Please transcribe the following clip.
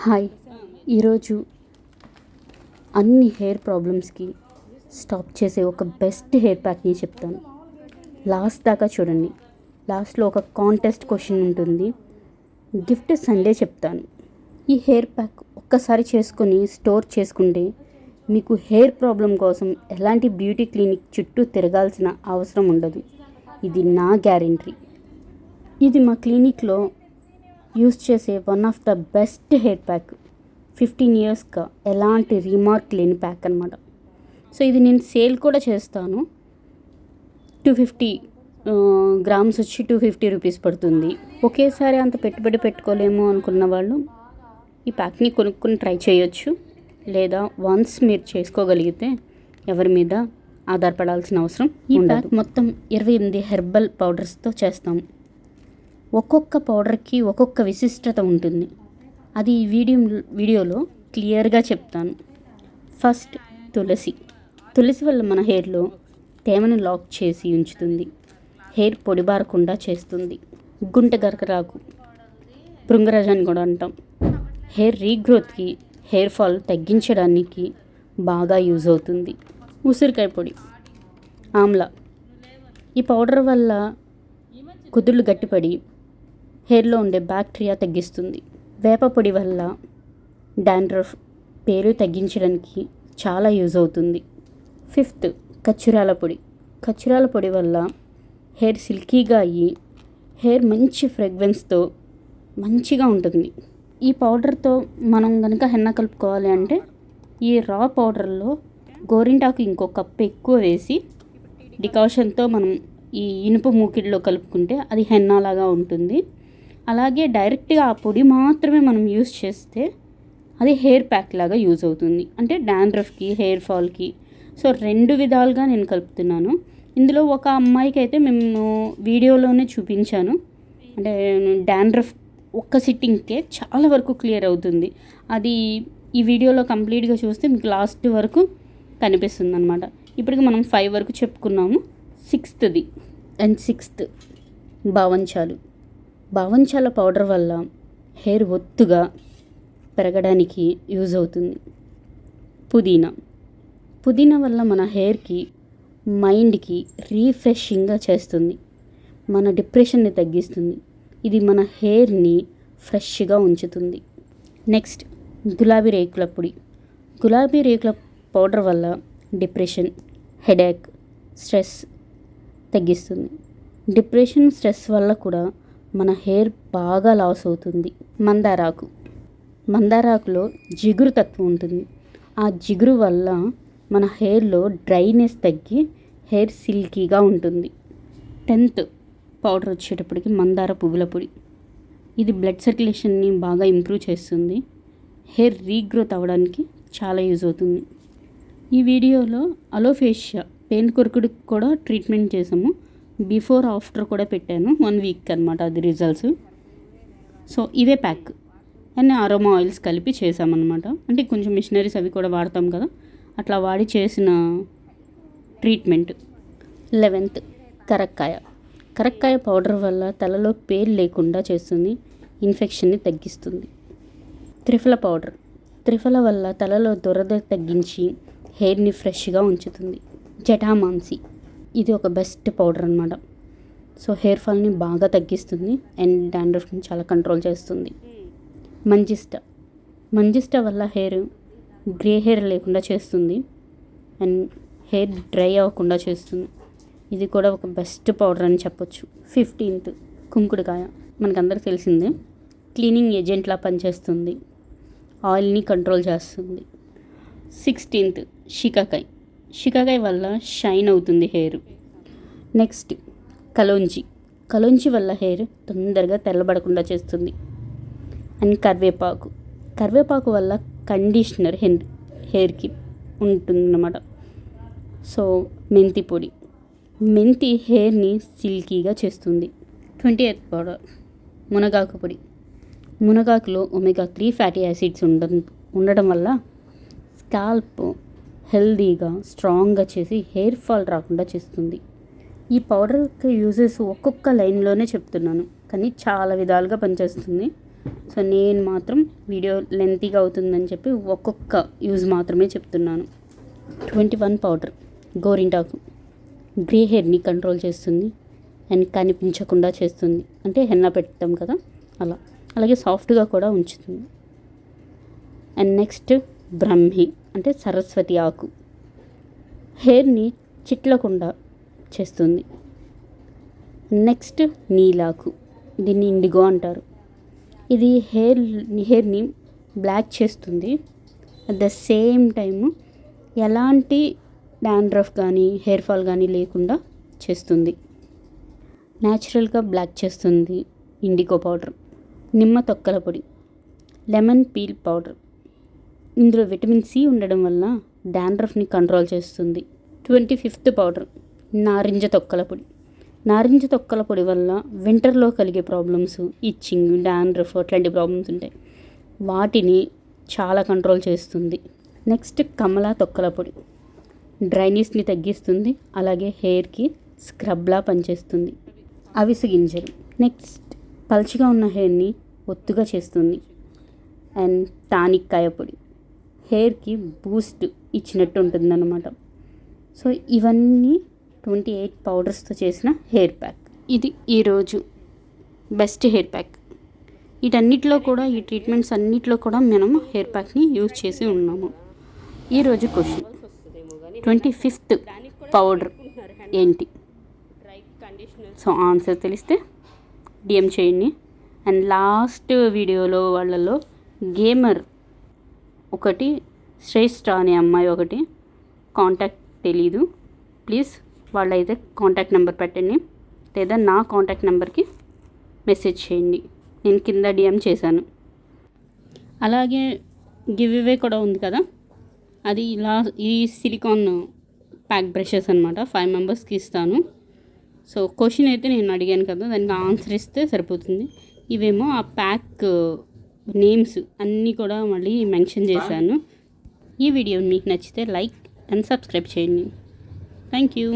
Hi, ఈరోజు అన్ని hair ప్రాబ్లమ్స్కి stop చేసే ఒక బెస్ట్ హెయిర్ ప్యాక్ని చెప్తాను. లాస్ట్ దాకా చూడండి. లాస్ట్లో ఒక కాంటెస్ట్ క్వశ్చన్ ఉంటుంది. గిఫ్ట్ సండే చెప్తాను. ఈ హెయిర్ ప్యాక్ ఒక్కసారి చేసుకొని స్టోర్ చేసుకుంటే మీకు హెయిర్ ప్రాబ్లం కోసం ఎలాంటి బ్యూటీ క్లినిక్ చుట్టూ తిరగాల్సిన అవసరం ఉండదు. ఇది నా గ్యారెంటీ. ఇది మా క్లినిక్లో యూస్ చేసే one of the best hair pack. 15 ఇయర్స్గా ఎలాంటి రీమార్క్ లేని ప్యాక్ అనమాట. సో ఇది నేను సేల్ కూడా చేస్తాను. 250 గ్రామ్స్ వచ్చి 250 రూపీస్ పడుతుంది. ఒకేసారి అంత పెట్టుబడి పెట్టుకోలేము అనుకున్న వాళ్ళు ఈ ప్యాక్ని కొనుక్కొని ట్రై చేయొచ్చు. లేదా వన్స్ మీరు చేసుకోగలిగితే ఎవరి మీద ఆధారపడాల్సిన అవసరం ఈ ప్యాక్ మొత్తం 28 హెర్బల్ పౌడర్స్తో చేస్తాము. ఒక్కొక్క పౌడర్కి ఒక్కొక్క విశిష్టత ఉంటుంది. అది ఈ వీడియోలో క్లియర్గా చెప్తాను. ఫస్ట్ తులసి వల్ల మన హెయిర్లో తేమను లాక్ చేసి ఉంచుతుంది. హెయిర్ పొడిబారకుండా చేస్తుంది. గుంట గరకరాకు, భృంగరాజాన్ని కూడా అంటాం. హెయిర్ రీగ్రోత్కి, హెయిర్ ఫాల్ తగ్గించడానికి బాగా యూజ్ అవుతుంది. ఉసిరికాయ పొడి, ఆమ్లా. ఈ పౌడర్ వల్ల కుదుళ్ళు గట్టిపడి హెయిర్లో ఉండే బ్యాక్టీరియా తగ్గిస్తుంది. వేప పొడి వల్ల డాండ్రఫ్, పేరు తగ్గించడానికి చాలా యూజ్ అవుతుంది. ఫిఫ్త్, ఖర్జూరాల పొడి వల్ల హెయిర్ సిల్కీగా అయ్యి హెయిర్ మంచి ఫ్రేగ్రెన్స్తో మంచిగా ఉంటుంది. ఈ పౌడర్తో మనం కనుక హెన్నా కలుపుకోవాలి అంటే ఈ రా పౌడర్లో గోరింటాకు ఇంకో కప్పు ఎక్కువ వేసి డికాషన్తో మనం ఈ ఇనుప మూకిడిలో కలుపుకుంటే అది హెన్నాలాగా ఉంటుంది. అలాగే డైరెక్ట్గా ఆ పొడి మాత్రమే మనం యూజ్ చేస్తే అది హెయిర్ ప్యాక్ లాగా యూజ్ అవుతుంది. అంటే డాండ్రఫ్కి, హెయిర్ ఫాల్కి. సో 2 విధాలుగా నేను కలుపుతున్నాను. ఇందులో ఒక అమ్మాయికి అయితే మేము వీడియోలోనే చూపించాను. అంటే డాండ్రఫ్ ఒక్క సిట్టింగ్కే చాలా వరకు క్లియర్ అవుతుంది. అది ఈ వీడియోలో కంప్లీట్గా చూస్తే మీకు లాస్ట్ వరకు కనిపిస్తుంది అనమాట. ఇప్పటికి మనం 5 వరకు చెప్పుకున్నాము. సిక్స్త్ బావంచాల పౌడర్ వల్ల హెయిర్ ఒత్తుగా పెరగడానికి యూజ్ అవుతుంది. పుదీనా వల్ల మన హెయిర్కి, మైండ్కి రీఫ్రెషింగ్గా చేస్తుంది. మన డిప్రెషన్ని తగ్గిస్తుంది. ఇది మన హెయిర్ని ఫ్రెష్గా ఉంచుతుంది. నెక్స్ట్, గులాబీ రేకుల పౌడర్ వల్ల డిప్రెషన్, హెడేక్, స్ట్రెస్ తగ్గిస్తుంది. డిప్రెషన్, స్ట్రెస్ వల్ల కూడా మన హెయిర్ బాగా లాస్ అవుతుంది. మందారాకులో జిగురు తత్వం ఉంటుంది. ఆ జిగురు వల్ల మన హెయిర్లో డ్రైనెస్ తగ్గి హెయిర్ సిల్కీగా ఉంటుంది. 10th పౌడర్ వచ్చేటప్పటికి మందార పువ్వుల పొడి. ఇది బ్లడ్ సర్క్యులేషన్ని బాగా ఇంప్రూవ్ చేస్తుంది. హెయిర్ రీగ్రోత్ అవ్వడానికి చాలా యూజ్ అవుతుంది. ఈ వీడియోలో అలోఫేషియా పెయిన్ కొరకుడికి కూడా ట్రీట్మెంట్ చేసాము. బిఫోర్ ఆఫ్టర్ కూడా పెట్టాను. 1 వీక్ అనమాట అది రిజల్ట్స్. సో ఇదే ప్యాక్ అండ్ అరోమా ఆయిల్స్ కలిపి చేసామన్నమాట. అంటే కొంచెం మిషనరీస్ అవి కూడా వాడతాం కదా, అట్లా వాడి చేసిన ట్రీట్మెంట్. 11th, కరక్కాయ పౌడర్ వల్ల తలలో పేలు లేకుండా చేస్తుంది. ఇన్ఫెక్షన్ని తగ్గిస్తుంది. త్రిఫల వల్ల తలలో దురద తగ్గించి హెయిర్ని ఫ్రెష్గా ఉంచుతుంది. జటామాంసి, ఇది ఒక బెస్ట్ పౌడర్ అనమాట. సో హెయిర్ ఫాల్ని బాగా తగ్గిస్తుంది అండ్ డాండ్రఫ్ని చాలా కంట్రోల్ చేస్తుంది. మంజిస్టా వల్ల గ్రే హెయిర్ లేకుండా చేస్తుంది అండ్ హెయిర్ డ్రై అవ్వకుండా చేస్తుంది. ఇది కూడా ఒక బెస్ట్ పౌడర్ అని చెప్పొచ్చు. 15th, కుంకుడుకాయ. మనకందరికి తెలిసిందే, క్లీనింగ్ ఏజెంట్లా పనిచేస్తుంది. ఆయిల్ని కంట్రోల్ చేస్తుంది. 16th, షికాకాయ వల్ల షైన్ అవుతుంది హెయిర్. నెక్స్ట్, కలోంజి వల్ల హెయిర్ తొందరగా తెల్లబడకుండా చేస్తుంది. అండ్ కరివేపాకు వల్ల కండిషనర్ హెయిర్కి ఉంటుందన్నమాట. సో మెంతి హెయిర్ని సిల్కీగా చేస్తుంది. 20th పౌడర్, మునగాకు పొడి. మునగాకులో ఒమేగా 3 ఫ్యాటీ యాసిడ్స్ ఉండడం వల్ల స్కాల్ప్ హెల్దీగా, స్ట్రాంగ్గా చేసి హెయిర్ ఫాల్ రాకుండా చేస్తుంది. ఈ పౌడర్ యొక్క యూజెస్ ఒక్కొక్క లైన్లోనే చెప్తున్నాను, కానీ చాలా విధాలుగా పనిచేస్తుంది. సో నేను మాత్రం వీడియో లెంతీగా అవుతుందని చెప్పి ఒక్కొక్క యూజ్ మాత్రమే చెప్తున్నాను. 21 పౌడర్ గోరింటాకు గ్రే హెయిర్ని కంట్రోల్ చేస్తుంది అండ్ కనిపించకుండా చేస్తుంది. అంటే హెన్నా పెడతాం కదా అలా, అలాగే సాఫ్ట్గా కూడా ఉంచుతుంది. అండ్ నెక్స్ట్ బ్రహ్మి అంటే సరస్వతి ఆకు హెయిర్ని చిట్లకుండా చేస్తుంది. నెక్స్ట్ నీలాకు, దీన్ని ఇండిగో అంటారు. ఇది హెయిర్ని బ్లాక్ చేస్తుంది. అట్ ద సేమ్ టైము ఎలాంటి డాండ్రఫ్ కానీ హెయిర్ ఫాల్ కానీ లేకుండా చేస్తుంది. న్యాచురల్గా బ్లాక్ చేస్తుంది ఇండిగో పౌడర్. నిమ్మ తొక్కల పొడి, లెమన్ పీల్ పౌడర్, ఇందులో విటమిన్ సి ఉండడం వల్ల డాండ్రఫ్ని కంట్రోల్ చేస్తుంది. 25th పౌడర్ నారింజ తొక్కల పొడి. నారింజ తొక్కల పొడి వల్ల వింటర్లో కలిగే ప్రాబ్లమ్స్, ఇచ్చింగ్, డాండ్రఫ్ అట్లాంటి ప్రాబ్లమ్స్ ఉంటాయి, వాటిని చాలా కంట్రోల్ చేస్తుంది. నెక్స్ట్ కమలా తొక్కల పొడి డ్రైనెస్ని తగ్గిస్తుంది, అలాగే హెయిర్కి స్క్రబ్లా పనిచేస్తుంది. అవిసె గింజలు నెక్స్ట్ పల్చగా ఉన్న హెయిర్ని ఒత్తుగా చేస్తుంది. అండ్ టానిక్కాయ పొడి హెయిర్కి బూస్ట్ ఇచ్చినట్టు ఉంటుందన్నమాట. సో ఇవన్నీ 28 పౌడర్స్తో చేసిన హెయిర్ ప్యాక్. ఇది ఈరోజు బెస్ట్ హెయిర్ ప్యాక్. వీటన్నిటిలో కూడా, ఈ ట్రీట్మెంట్స్ అన్నిటిలో కూడా మనం హెయిర్ ప్యాక్ని యూజ్ చేసి ఉన్నాము. ఈరోజు క్వశ్చన్, 25th పౌడర్ ఏంటి? సో ఆన్సర్ తెలిస్తే డిఎం చేయండి. అండ్ లాస్ట్ వీడియోలో వాళ్ళలో గేమర్ ఒకటి, శ్రేష్ఠ అనే అమ్మాయి ఒకటి కాంటాక్ట్ తెలీదు, ప్లీజ్ వాళ్ళైతే కాంటాక్ట్ నెంబర్ పెట్టండి, లేదా నా కాంటాక్ట్ నెంబర్కి మెసేజ్ చేయండి. నేను కింద డిఎం చేశాను. అలాగే గివ్ అవే కూడా ఉంది కదా, అది ఇలా ఈ సిలికాన్ ప్యాక్ బ్రషెస్ అనమాట. 5 మెంబర్స్కి ఇస్తాను. సో క్వశ్చన్ అయితే నేను అడిగాను కదా, దానికి ఆన్సర్ ఇస్తే సరిపోతుంది. ఇవేమో ఆ ప్యాక్ నేమ్స్ అన్నీ కూడా మళ్ళీ మెన్షన్ చేశాను. ఈ వీడియో మీకు నచ్చితే లైక్ అండ్ సబ్స్క్రైబ్ చేయండి. Thank you.